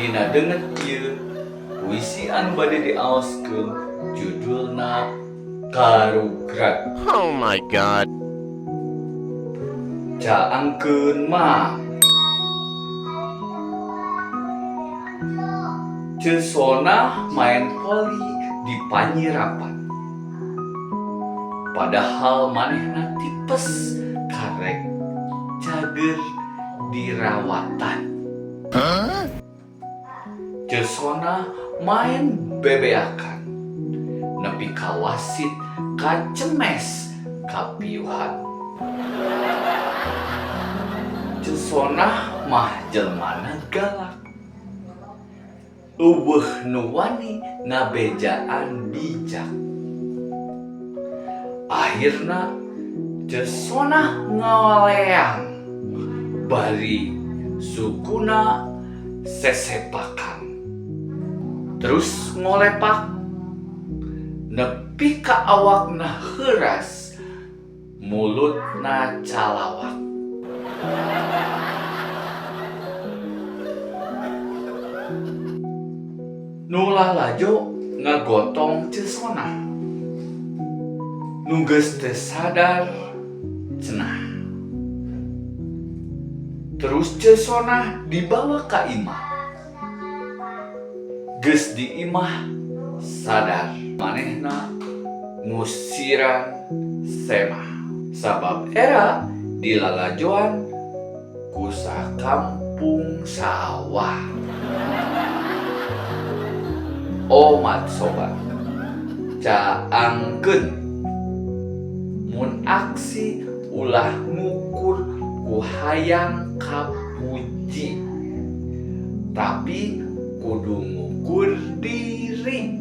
Dina deungeut ieu puisi anu bade diaoskeun judulna Karugrag. Oh my god. Caangkeun mah. Cesona main voli di Panyirapan. Padahal manehna tipes karek cager dirawatan. Cesona main bebeakan nepi ka wasit kacemes kapiuhan. Cesona mah jelmana galak. Euweuh nu wani ngabejaan bijak. Akhirna Cesona ngawaleang bari sukuna sesepakan. Terus ngolepak nepi ka awakna heuras, mulutna calawak. Nu lalajo ngagotong Cesona. Nu geus teu sadar cenah. Terus Cesona dibawa ka imah. Geus di imah sadar manehna ngusiran semah. Sabab era dilalajoan ku sakampung sawah. Omat sobat, caangkeun mun aksi ulah ngukur ku hayang kapuji, tapi kudu ngukur diri.